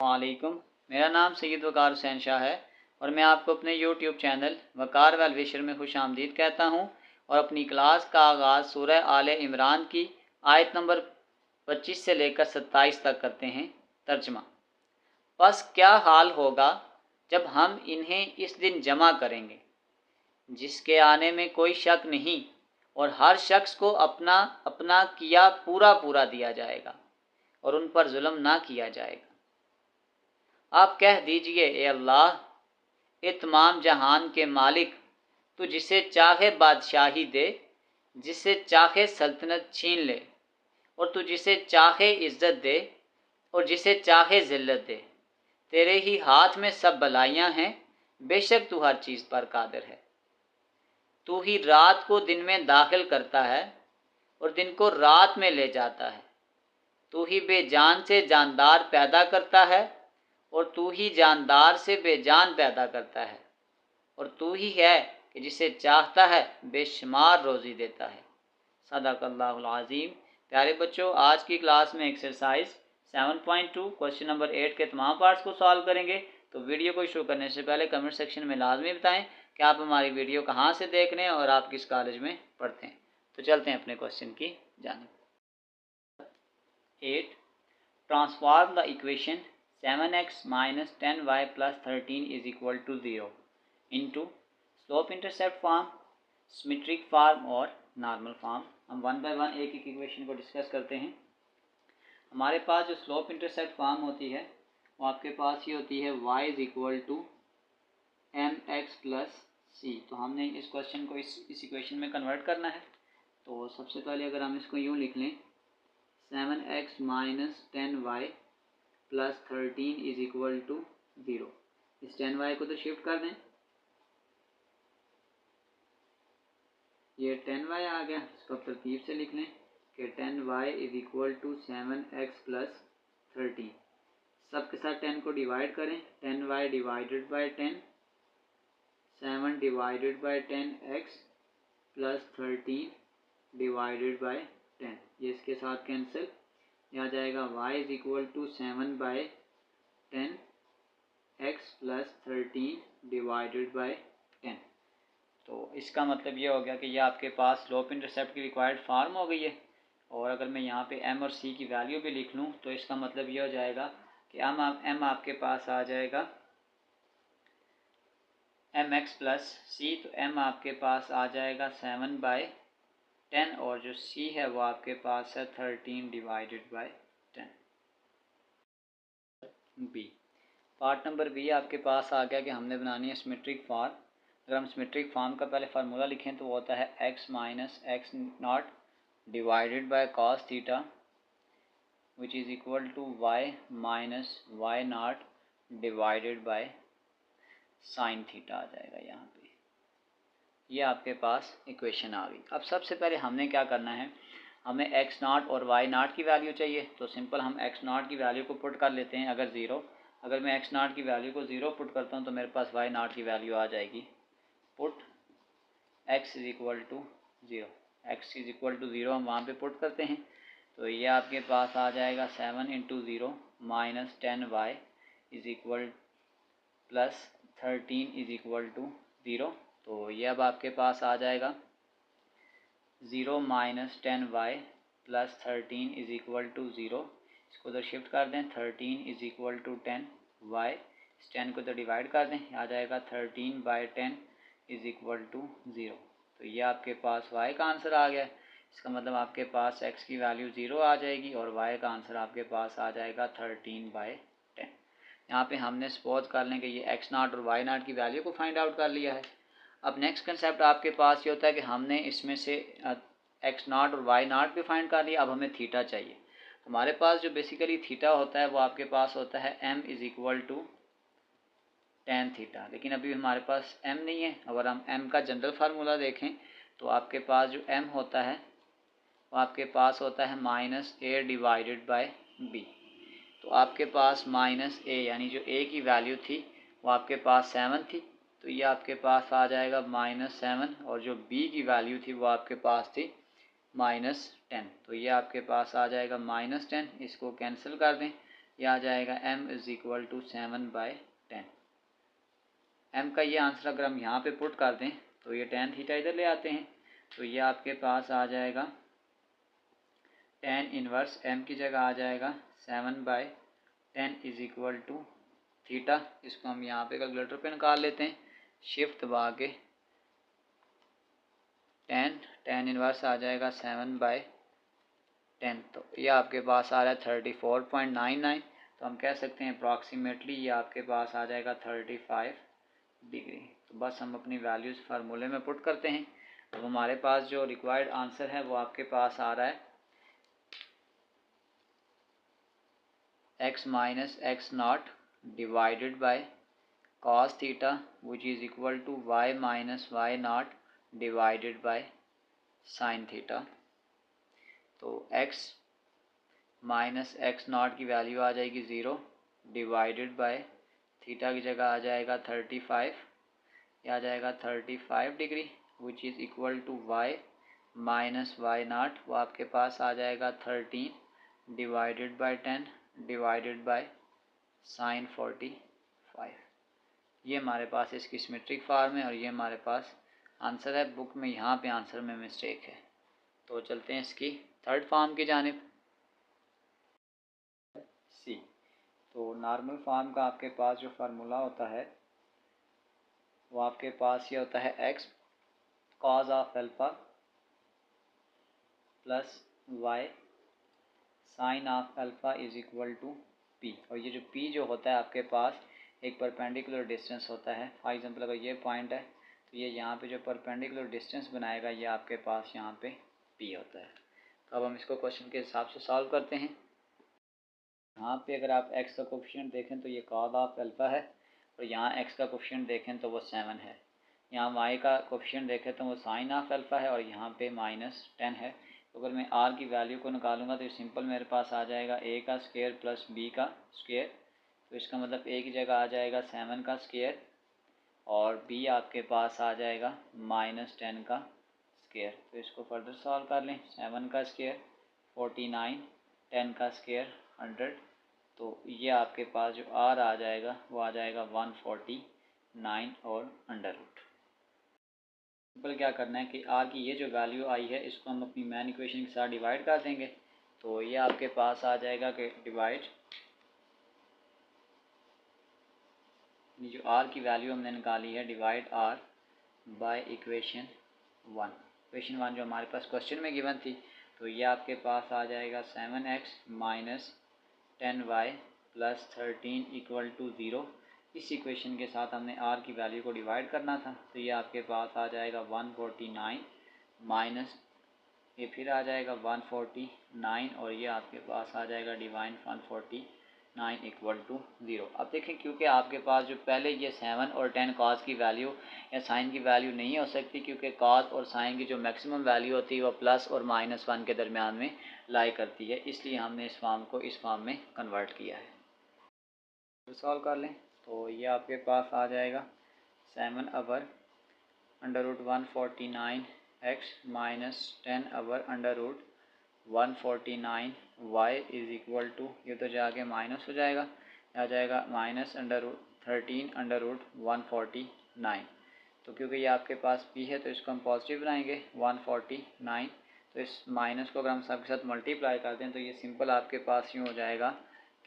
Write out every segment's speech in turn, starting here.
वालेकुम। मेरा नाम सैयद वकार हुसैन शाह है और मैं आपको अपने यूट्यूब चैनल वकार वेल विशर में खुश आमदीद कहता हूँ और अपनी क्लास का आगाज़ सूरह आले इमरान की आयत नंबर 25 से लेकर 27 तक करते हैं। तर्जमा। बस क्या हाल होगा जब हम इन्हें इस दिन जमा करेंगे जिसके आने में कोई शक नहीं और हर शख्स को अपना अपना किया पूरा पूरा दिया जाएगा और उन पर जुल्म ना किया जाएगा। आप कह दीजिए, ए अल्लाह, ए तमाम जहान के मालिक, तू जिसे चाहे बादशाही दे, जिसे चाहे सल्तनत छीन ले और तू जिसे चाहे इज्जत दे और जिसे चाहे ज़िल्लत दे। तेरे ही हाथ में सब भलाइयाँ हैं, बेशक तू हर चीज़ पर कादिर है। तू ही रात को दिन में दाखिल करता है और दिन को रात में ले जाता है। तू ही बेजान से जानदार पैदा करता है और तू ही जानदार से बेजान पैदा करता है और तू ही है कि जिसे चाहता है बेशुमार रोज़ी देता है। सदाकल्लाहुल अज़ीम। प्यारे बच्चों, आज की क्लास में एक्सरसाइज 7.2 क्वेश्चन नंबर 8 के तमाम पार्ट्स को सॉल्व करेंगे। तो वीडियो को शुरू करने से पहले कमेंट सेक्शन में लाजमी बताएं कि आप हमारी वीडियो कहाँ से देख रहे हैं और आप किस कॉलेज में पढ़ते हैं। तो चलते हैं अपने क्वेश्चन की जानिब। 8. Transform the equation 7x minus 10y plus 13 is equal to 0 into slope-intercept form, symmetric form और नॉर्मल फॉर्म। हम वन बाय वन एक एक इक्वेशन को डिस्कस करते हैं। हमारे पास जो स्लोप इंटरसेप्ट फॉर्म होती है वो आपके पास ये होती है y is equal to m x plus c. तो हमने इस क्वेश्चन को इस इक्वेशन में कन्वर्ट करना है। तो सबसे पहले अगर हम इसको यूँ लिख लें, 7x minus 10y plus 13 is equal to 0। इस 10y को तो शिफ्ट कर दें, ये 10y आ गया। इसको तरतीब से लिख लें कि 10y is equal to 7x plus 13। सब के साथ 10 को डिवाइड करें, 10y divided by 10, 7 divided by 10x plus 13 divided by 10। ये इसके साथ कैंसिल, आ जाएगा y is equal to 7 by 10 x plus 13 divided by 10। तो इसका मतलब ये हो गया कि ये आपके पास स्लोप इंटरसेप्ट की रिक्वायर्ड फार्म हो गई है। और अगर मैं यहाँ पे m और c की वैल्यू भी लिख लूँ तो इसका मतलब ये हो जाएगा कि m आपके पास आ जाएगा mx प्लस सी। तो m आपके पास आ जाएगा 7 बाई 10 और जो c है वो आपके पास है 13 divided by 10। B part number B आपके पास आ गया कि हमने बनानी है सिमेट्रिक फॉर्म। अगर हम सिमेट्रिक फॉर्म का पहले फार्मूला लिखें तो वो होता है x minus x not divided by cos theta which is equal to y minus y not divided by sine theta आ जाएगा। यहाँ पे ये आपके पास इक्वेशन आ गई। अब सबसे पहले हमने क्या करना है, हमें x नॉट और y नॉट की वैल्यू चाहिए। तो सिंपल हम x नॉट की वैल्यू को पुट कर लेते हैं। अगर मैं x नॉट की वैल्यू को 0 पुट करता हूँ तो मेरे पास y नॉट की वैल्यू आ जाएगी। Put x is equal to 0, x is equal to 0 हम वहाँ पे पुट करते हैं। तो ये आपके पास आ जाएगा 7 into 0 minus 10y is equal plus 13 is equal to 0। तो ये अब आपके पास आ जाएगा 0 minus 10y plus 13 is equal to 0। इसको तो शिफ्ट कर दें, 13 इज इक्वल टू 10y, इस 10 को तो डिवाइड कर दें, आ जाएगा 13 बाई 10 इज इक्वल टू 0। तो ये आपके पास y का आंसर आ गया। इसका मतलब आपके पास x की वैल्यू 0 आ जाएगी और y का आंसर आपके पास आ जाएगा 13 बाई 10। यहाँ पे हमने सपोज कर लें कि ये x नॉट और y नॉट की वैल्यू को फाइंड आउट कर लिया है। अब नेक्स्ट कंसेप्ट आपके पास ये होता है कि हमने इसमें से x नॉट और y नॉट भी फाइंड कर लिया। अब हमें थीटा चाहिए। हमारे पास जो बेसिकली थीटा होता है वो आपके पास होता है m is equal to ten theta, लेकिन अभी हमारे पास m नहीं है। अगर हम m का जनरल फार्मूला देखें तो आपके पास जो m होता है वो आपके पास होता है minus a divided by b। तो आपके पास माइनस a यानी जो a की वैल्यू थी वो आपके पास 7 थी, तो ये आपके पास आ जाएगा -7 और जो b की वैल्यू थी वो आपके पास थी -10। तो ये आपके पास आ जाएगा -10। इसको कैंसिल कर दें, ये आ जाएगा m is equal to 7/10। m का ये आंसर अगर हम यहाँ पे पुट कर दें तो ये tan थीटा इधर ले आते हैं, तो ये आपके पास आ जाएगा tan इनवर्स m की जगह आ जाएगा 7/10 इज इक्वल टू थीटा। इसको हम यहाँ पे कैलकुलेटर पे निकाल लेते हैं, शिफ्ट दबा के tan इनवर्स आ जाएगा 7/10, तो ये आपके पास आ रहा है 34.99। तो हम कह सकते हैं अप्रॉक्सीमेटली ये आपके पास आ जाएगा 35 डिग्री। तो बस हम अपनी वैल्यूज़ फार्मूले में पुट करते हैं। तो हमारे पास जो रिक्वायर्ड आंसर है वो आपके पास आ रहा है x minus x not divided by cos theta which is equal to y minus y not divided by sine theta. तो x माइनस एक्स नॉट की वैल्यू आ जाएगी 0 डिवाइडेड बाय थीटा की जगह आ जाएगा 35, यह आ जाएगा 35 degree which is equal to y minus y not, वो आपके पास आ जाएगा 13 divided by 10 divided by sine 45। ये हमारे पास इसकी सिमेट्रिक फॉर्म है और ये हमारे पास आंसर है। बुक में यहाँ पे आंसर में मिस्टेक है। तो चलते हैं इसकी थर्ड फॉर्म की जानिब। सी, तो नॉर्मल फॉर्म का आपके पास जो फार्मूला होता है वो आपके पास ये होता है x cos of alpha plus y sine of alpha is equal to p। और ये जो p जो होता है आपके पास एक परपेंडिकुलर डिस्टेंस होता है। फॉर एग्जांपल अगर ये पॉइंट है तो ये यहाँ पे जो परपेंडिकुलर डिस्टेंस बनाएगा ये आपके पास यहाँ पे p होता है। तो अब हम इसको क्वेश्चन के हिसाब से सॉल्व करते हैं। यहाँ पे अगर आप x का कोफिशिएंट देखें तो ये cos ऑफ अल्फ़ा है और यहाँ x का कोफिशिएंट देखें तो वो 7 है। यहाँ y का कोफिशिएंट देखें तो वो साइन ऑफ अल्फ़ा है और यहाँ पे -10 है। तो अगर मैं r की वैल्यू को निकालूंगा तो सिंपल मेरे पास आ जाएगा a का स्क्वायर प्लस b का स्क्वायर। तो इसका मतलब a की जगह आ जाएगा 7 का स्क्वायर और b आपके पास आ जाएगा -10 का स्क्वायर। तो इसको फर्दर सॉल्व कर लें। 7 का स्क्वायर 49, 10 का स्क्वायर 100, तो ये आपके पास जो r आ जाएगा वो आ जाएगा 149 और अंडर रूट। सिंपल क्या करना है कि r की ये जो वैल्यू आई है इसको हम अपनी मेन इक्वेशन के साथ डिवाइड कर देंगे। तो ये आपके पास आ जाएगा कि डिवाइड, जो r की वैल्यू हमने निकाली है divide r by equation 1। Equation 1 जो हमारे पास क्वेश्चन में गिवन थी, तो ये आपके पास आ जाएगा 7x minus 10y plus 13 equal to 0। इस इक्वेशन के साथ हमने r की वैल्यू को डिवाइड करना था, तो ये आपके पास आ जाएगा 149 माइनस ये फिर आ जाएगा 149 और ये आपके पास आ जाएगा डिवाइड 149 इक्वल टू 0। अब देखें क्योंकि आपके पास जो पहले ये 7 और 10 कॉस की वैल्यू या साइन की वैल्यू नहीं हो सकती, क्योंकि कॉस और साइन की जो मैक्सिमम वैल्यू होती है वो प्लस और -1 के दरमियान में लाई करती है, इसलिए हमने इस फॉर्म को इस फॉर्म में कन्वर्ट किया है। तो सॉल्व कर लें तो ये आपके पास आ जाएगा 7 over under root 149 x minus 10 our under root 149 y is equal to, ये तो जाके माइनस हो जाएगा, आ जाएगा minus under root 13 under root 149। तो क्योंकि ये आपके पास p है तो इसको हम पॉजिटिव बनाएंगे 149। तो इस माइनस को अगर हम सबके साथ मल्टीप्लाई कर दें तो ये सिंपल आपके पास यूँ हो जाएगा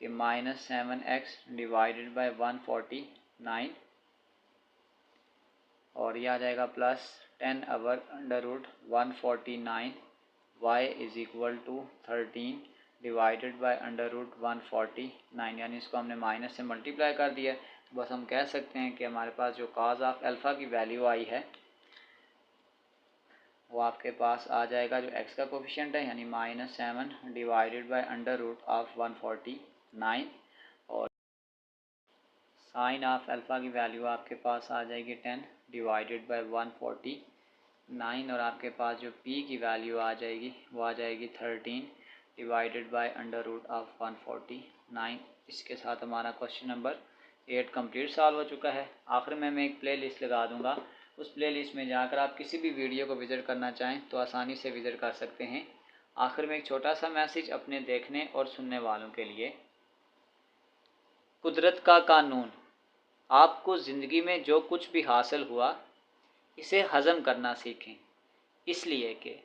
कि -7x डिवाइडेड बाय 149 और ये आ जाएगा plus 10 our under root 149 y is equal to 13 divided by under root 149, यानी इसको हमने माइनस से मल्टीप्लाई कर दिया है। तो बस हम कह सकते हैं कि हमारे पास जो कॉस ऑफ अल्फ़ा की वैल्यू आई है वो आपके पास आ जाएगा जो x का कोफिशिएंट है यानी -7 divided by under root of 149 और साइन ऑफ अल्फ़ा की वैल्यू आपके पास आ जाएगी 10 डिवाइडेड बाय 149 और आपके पास जो p की वैल्यू आ जाएगी वो आ जाएगी 13 divided by under root of 149। इसके साथ हमारा क्वेश्चन नंबर 8 कंप्लीट सॉल्व हो चुका है। आखिर में मैं एक प्ले लिस्ट लगा दूंगा, उस प्ले लिस्ट में जाकर आप किसी भी वीडियो को विज़िट करना चाहें तो आसानी से विज़िट कर सकते हैं। आखिर में एक छोटा सा मैसेज अपने देखने और सुनने वालों के लिए, कुदरत का कानून। आपको ज़िंदगी में जो कुछ भी हासिल हुआ इसे हज़म करना सीखें, इसलिए कि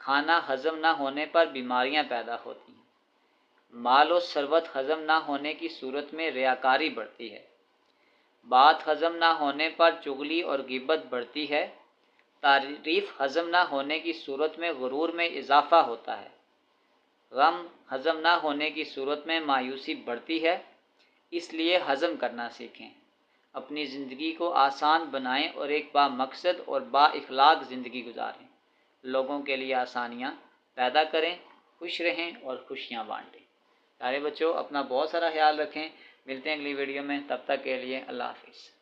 खाना हज़म ना होने पर बीमारियां पैदा होती हैं। माल और सरवत हज़म ना होने की सूरत में रियाकारी बढ़ती है। बात हज़म ना होने पर चुगली और गिबत बढ़ती है। तारीफ़ हज़म ना होने की सूरत में गुरूर में इजाफ़ा होता है। गम हज़म ना होने की सूरत में मायूसी बढ़ती है। इसलिए हज़म करना सीखें, अपनी ज़िंदगी को आसान बनाएं और एक बामकसद और बाइखलाक ज़िंदगी गुजारें। लोगों के लिए आसानियाँ पैदा करें, खुश रहें और खुशियाँ बांटें। प्यारे बच्चों, अपना बहुत सारा ख्याल रखें। मिलते हैं अगली वीडियो में, तब तक के लिए अल्लाह हाफ़िज़।